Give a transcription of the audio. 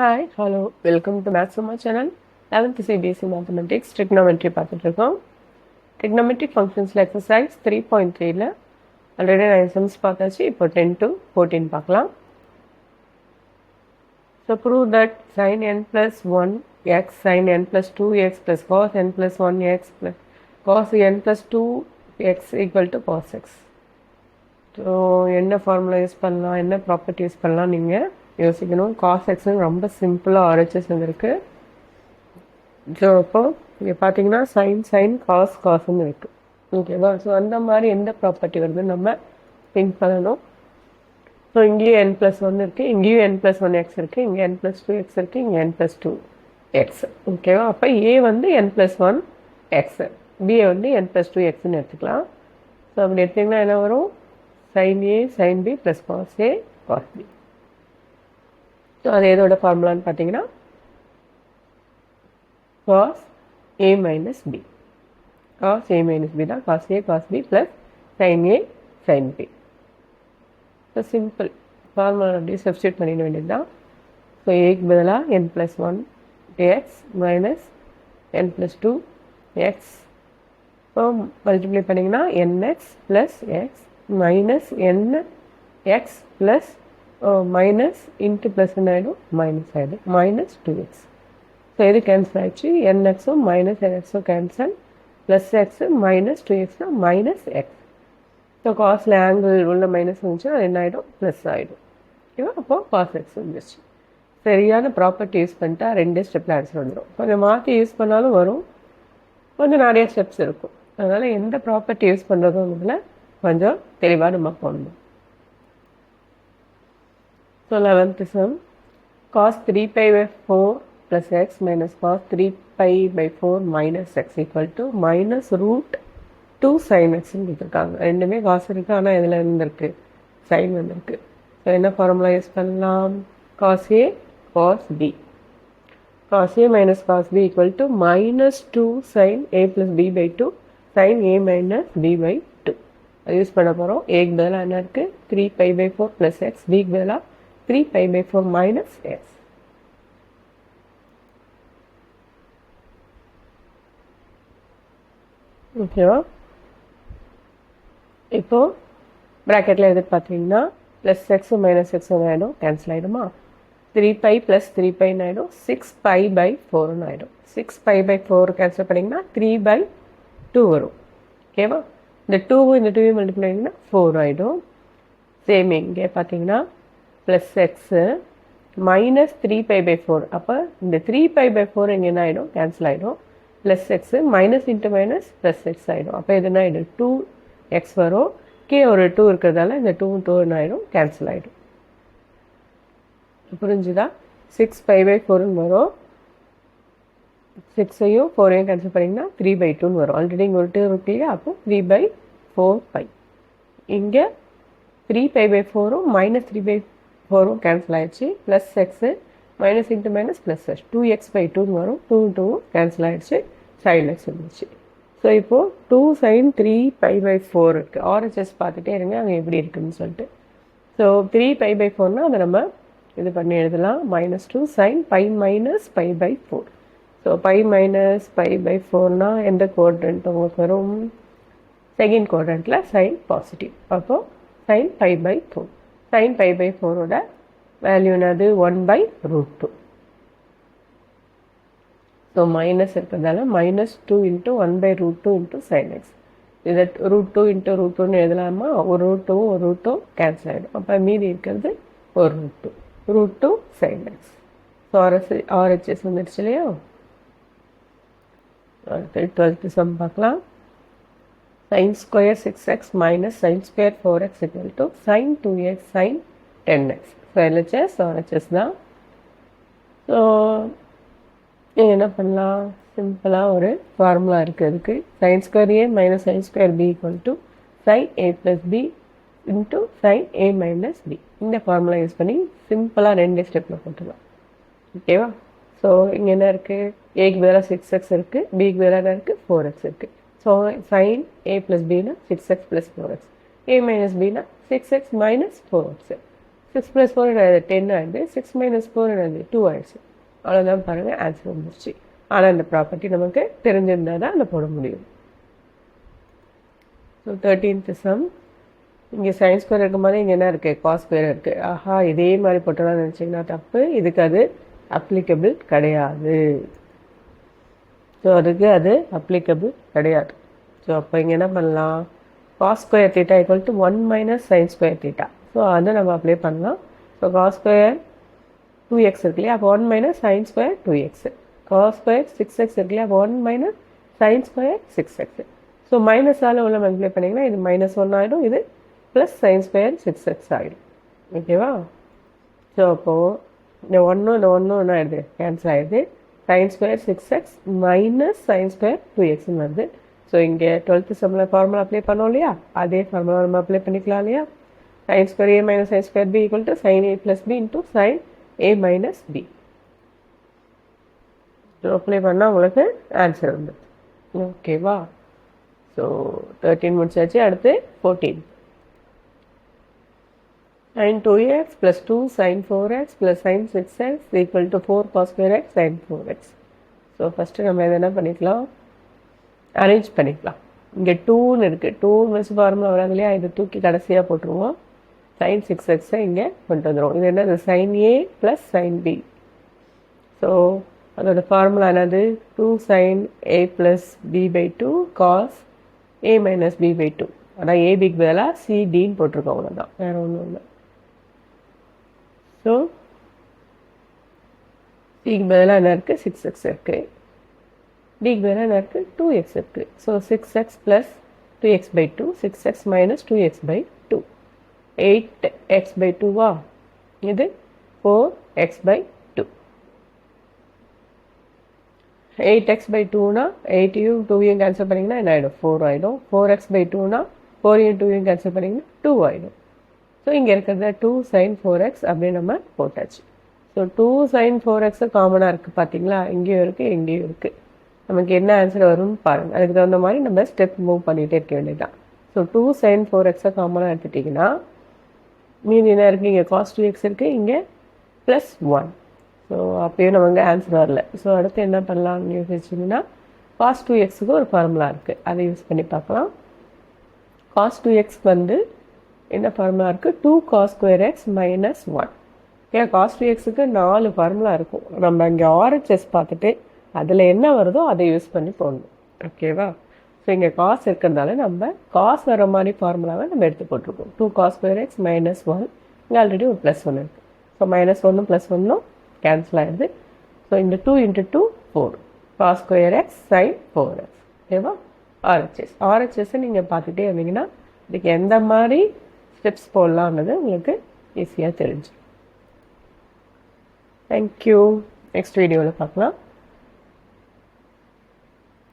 Hi hello welcome to maths சும்மா channel. 11th CBSE mathematics trigonometry பார்த்துட்டு இருக்கோம். Trigonometric ஃபங்க்ஷன்ஸில் எக்ஸசைஸ் 3.3ல ஆல்ரெடி 9 சம்ஸ் பார்த்தாச்சு. இப்போ 10 to 14 பார்க்கலாம். So prove that sin n plus 1 x sin n plus 2x plus cos n plus 1x plus cos n plus 2x equal to cos x. So என்ன formula use பண்ணலாம், என்ன property use பண்ணலாம் நீங்கள் யோசிக்கணும். Cos எக்ஸ்னு ரொம்ப சிம்பிளாக RHS வந்துருக்கு. ஸோ அப்போ இங்கே பார்த்தீங்கன்னா சைன் காஸ்ன்னு இருக்குது. ஓகேவா? ஸோ அந்த மாதிரி எந்த ப்ராப்பர்ட்டி வருதுன்னு நம்ம திங்க் பண்ணணும். ஸோ இங்கேயும் n+1 இருக்குது, இங்கேயும் n+1x இருக்குது, இங்கே n+2x இருக்குது, இங்கே n+2x. ஓகேவா? அப்போ ஏ வந்து n+1x, பிஏ வந்து n+2xன்னு எடுத்துக்கலாம். ஸோ அப்படி எடுத்திங்கன்னா என்ன வரும்? sin A sin B + cos A cos B. So அது எதோட ஃபார்முலான்னு பார்த்தீங்கன்னா cos A minus B. cos A minus B தான் cos A cos B + sin A sin B. So simple formula அப்படியே சப்ஸ்டியூட் பண்ணிட வேண்டியது தான். ஸோ ஏக்கு பதிலாக n+1 x மைனஸ் n+2x. இப்போ மல்டிப்ளை பண்ணிங்கன்னா nx + x minus nx plus minus into plus என்ன ஆகிடும்? மைனஸ் ஆகிடும், -2x. ஸோ இது கேன்சல் ஆகிடுச்சு. nxும் மைனஸ் nxும் கேன்சல், ப்ளஸ் எக்ஸு -2xனா -x. ஸோ காஸ்டில் ஆங்கிள் உள்ள மைனஸ் வந்துச்சுன்னா அது என்ன ஆகிடும்? ப்ளஸ் ஆகிடும். ஓகேவா? அப்போது காஸ் எக்ஸ் வந்துச்சு. சரியான ப்ராப்பர்ட்டி யூஸ் பண்ணிட்டா 2 ஸ்டெப்பில் ஆன்சர் வந்துடும். கொஞ்சம் மாற்றி யூஸ் பண்ணாலும் வரும், கொஞ்சம் நிறைய ஸ்டெப்ஸ் இருக்கும். அதனால் எந்த ப்ராப்பர்ட்டி யூஸ் பண்ணுறதுங்கிறதுல கொஞ்சம் தெளிவாக நம்ம போடணும். So 11th sum, cos 3π/4 plus x minus cos 3π/4 minus x equal to -√2 sin x கொடுத்துருக்காங்க. ரெண்டுமே காசு இருக்குது, ஆனால் இதில் இருந்திருக்கு சைன் வந்திருக்கு. ஸோ என்ன ஃபார்முலா யூஸ் பண்ணலாம்? cos A cos B. cos A minus cos B equal to -2 sin A plus B/2 sin A minus B/2. அது யூஸ் பண்ண போகிறோம். ஏக்கு பதிலாக என்ன இருக்குது? 3π/4 plus x, பிக்கு பதிலாக 3π/4 minus x. ஓகேவா? இப்போ ப்ராக்கெட்டில் எது பார்த்தீங்கன்னா ப்ளஸ் எக்ஸும் மைனஸ் எக்ஸும் ஆகிடும், கேன்சல் ஆகிடுமா? 3π + 3πன்னு ஆகிடும், 6π/4ன்னு ஆகிடும். 6π/4 கேன்சல் பண்ணிங்கன்னா 3/2 வரும். ஓகேவா? இந்த 2வும் இந்த 2வும் மல்டிப்ளை பண்ணிங்கன்னா 4 ஆகிடும். சேம் இங்கே பார்த்தீங்கன்னா ப்ளஸ் எக்ஸு மைனஸ் 3π/4. அப்போ இந்த 3π/4 இங்கே என்ன ஆகிடும்? கேன்சல் ஆகிடும். Plus x minus into minus plus X ஆகிடும். அப்போ இது என்ன ஆகிடும்? 2x வரும். கீழே ஒரு 2 இருக்கிறதால இந்த 2வும் 2 என்ன ஆகிடும்? கேன்சல் ஆகிடும். புரிஞ்சுதா? 6π/4ன்னு வரும். 6ஐயும் 4ஐயும் கேன்சல் பண்ணிங்கன்னா 3/2ன்னு வரும். ஆல்ரெடி இங்கே ஒரு 2 இருக்கு இல்லையா? அப்போ 3/4π. இங்கே 3π/4ம் -3/4ம் கேன்சல் ஆகிடுச்சு. Plus x minus into minus plus x 2x/2ன்னு வரும். 2வும் கேன்சல் ஆகிடுச்சு, சைன் எக்ஸ் இருந்துச்சு. ஸோ இப்போது 2 sin 3π/4 இருக்குது. ஆர்ஹெச்எஸ் பார்த்துட்டே இருங்க அங்கே எப்படி இருக்குதுன்னு சொல்லிட்டு. ஸோ 3π/4னால் அதை நம்ம இது பண்ணி எழுதலாம். -2 sin π minus π/4. ஸோ π minus π/4னால் எந்த குவாட்ரண்ட் உங்களுக்கு வரும்? செகண்ட் குவாட்ரண்ட்டில் சைன் பாசிட்டிவ். அப்போது sin π/4. sin π/4ஓட வேல்யூ என்னது? 1/√2. ஸோ மைனஸ் இருக்கிறதால -2 × 1/√2 × sin x. இதை √2 × √2ன்னு எழுதலாமா? ஒரு √2வும் ஒரு √2 கேன்சல் ஆகிடும். அப்போ மீதி இருக்கிறது ஒரு √2 sin x. ஸோ ஆர்ஹெச்எஸ் வந்துடுச்சு இல்லையா? அடுத்து 12th சம் பார்க்கலாம். sin square 6x minus sin square 4x equal to sin 2x sin 10x. So LHS RHS தான். ஸோ என்ன பண்ணலாம்? சிம்பிளாக ஒரு ஃபார்முலா இருக்குது அதுக்கு. sin square A minus sin square B equal to sin A plus B into sin A minus B. இந்த formula use பண்ணி சிம்பிளாக 2 ஸ்டெப்பில் போட்டுக்கலாம். ஓகேவா? ஸோ இங்கே என்ன இருக்குது? ஏக்கு பதிலாக 6x இருக்குது, பிக்கு பதிலாக என்ன இருக்குது? 4x இருக்குது. So sin A plus Bனா 6x plus 4x. A minus Bனா 6x minus 4x. 6 + 4 என்னது 10 ஆயிடுது. 6 - 4 என்னது 2 ஆயிடுச்சு. அவ்வளோதான் பாருங்கள், ஆன்சர் வந்துருச்சு. ஆனால் இந்த ப்ராப்பர்ட்டி நமக்கு தெரிஞ்சிருந்தால் தான் அதை போட முடியும். So 13th sum. இங்கே sin ஸ்கொயர் இருக்கும்போது இங்கே என்ன இருக்குது, காஸ் ஸ்கொயர் இருக்குது. ஆஹா, இதே மாதிரி போட்டோம்னு நினச்சிங்கன்னா தப்பு. இதுக்கு அது அப்ளிகபிள் கிடையாது. ஸோ அதுக்கு அது அப்ளிகபிள் கிடையாது. ஸோ அப்போ இங்கே என்ன பண்ணலாம், cos square theta equal to 1 - sin square theta. So அதை நம்ம அப்ளை பண்ணலாம். ஸோ காஸ் ஸ்கொயர் 2x இருக்கு இல்லையா, அப்போ 1 - sin square 2x. Cos square 6x இருக்கு இல்லையா, அப்போ 1 - sin ஸ்கொயர் 6x. ஸோ மைனஸால் உள்ள மல்டிப்ளை பண்ணிங்கன்னா இது -1 ஆகிடும், இது ப்ளஸ் sin ஸ்கொயர் 6x ஆகிடும். ஓகேவா? ஸோ அப்போது இந்த 1 இந்த 1 என்ன ஆகிடுது, கேன்சல் ஆகிடுது. sin square 6x minus sin square 2xன்னு வருது. ஸோ இங்கே 12th சம்மில் ஃபார்முலா அப்ளை பண்ணோம் இல்லையா, அதே ஃபார்முலா நம்ம அப்ளை பண்ணிக்கலாம் இல்லையா. sin square a - sin square b equal to sin a + b into sin a - b. So apply பண்ணால் உங்களுக்கு ஆன்சர் வந்துடுது. ஓகேவா? ஸோ 13 முடிச்சாச்சு. அடுத்து 14. sin 2x + 2 sin 4x + sin 6x equal to 4 cos square x sin 4x. So first நம்ம இதை என்ன பண்ணிக்கலாம், அரேஞ்ச் பண்ணிக்கலாம். இங்கே 2ன்னு இருக்குது, 2 வச்சு ஃபார்முலா வராது இல்லையா, இதை தூக்கி கடைசியாக போட்டுருவோம். sin 6xஐ இங்கே கொண்டு வந்துடும். இது என்னது, sin a + sin b. So அதோட ஃபார்முலா என்னது, 2 sin a + b/2 cos a - b/2. அதான் ஏபிக்கு பதிலாக சிடின்னு போட்டிருக்கோம், அவ்வளோதான், வேறு ஒன்றும் இல்லை. ஸோ சிக்கு பதிலாக என்ன இருக்குது, 6x இருக்குது. டிக்கு பதிலாக என்ன இருக்குது, 2x இருக்குது. So 6x + 2x/2, 6x - 2x/2, 8x/2வா, இது 4x/2. 8x/2னா 8யும் 2யும் கேன்சல் பண்ணிங்கன்னா என்ன ஆகிடும், 4 ஆகிடும். 4x/2னா 4யும் 2யும் கேன்சல் பண்ணிங்கன்னா 2 ஆகிடும். ஸோ இங்கே இருக்கிறத 2 sin 4x அப்படின்னு நம்ம போட்டாச்சு. ஸோ 2 sin 4x காமனாக இருக்குது பார்த்தீங்களா, இங்கேயும் இருக்குது இங்கேயும் இருக்குது. நமக்கு என்ன ஆன்சர் வரும்னு பாருங்கள். அதுக்கு தகுந்த மாதிரி நம்ம ஸ்டெப் மூவ் பண்ணிகிட்டே இருக்க வேண்டியதுதான். ஸோ 2 sin 4x காமனாக எடுத்துட்டிங்கன்னா மீதி என்ன இருக்குது, இங்கே cos 2x இருக்குது, இங்கே +1. ஸோ அப்போயும் நமக்கு ஆன்சர் வரல. ஸோ அடுத்து என்ன பண்ணலாம்னு யோசிச்சிங்கன்னா, cos 2xக்கு ஒரு ஃபார்முலா இருக்குது, அதை யூஸ் பண்ணி பார்க்கலாம். cos 2x வந்து என்ன ஃபார்முலா இருக்குது, 2 cos square x - 1. ஏன் cos 2xக்கு 4 ஃபார்முலா இருக்கும். நம்ம இங்கே RHS பார்த்துட்டு அதில் என்ன வருதோ அதை யூஸ் பண்ணி போடணும். ஓகேவா? ஸோ இங்கே காஸ் இருக்கிறதால நம்ம காஸ் வர மாதிரி ஃபார்முலாவை நம்ம எடுத்து போட்டிருக்கோம். 2 cos square x - 1. இங்கே ஆல்ரெடி ஒரு +1 இருக்குது. ஸோ -1ம் +1ம் கேன்சல் ஆகிடுது. ஸோ இந்த 2 × 2 4 cos square x sin 4x. ஓகேவா? RHS நீங்கள் பார்த்துட்டே இருந்தீங்கன்னா இதுக்கு எந்த மாதிரி ஸ்டெப்ஸ் போடலாம்னது உங்களுக்கு ஈஸியாக தெரிஞ்சிடும். தேங்க்யூ. நெக்ஸ்ட் வீடியோவில் பார்க்கலாம்.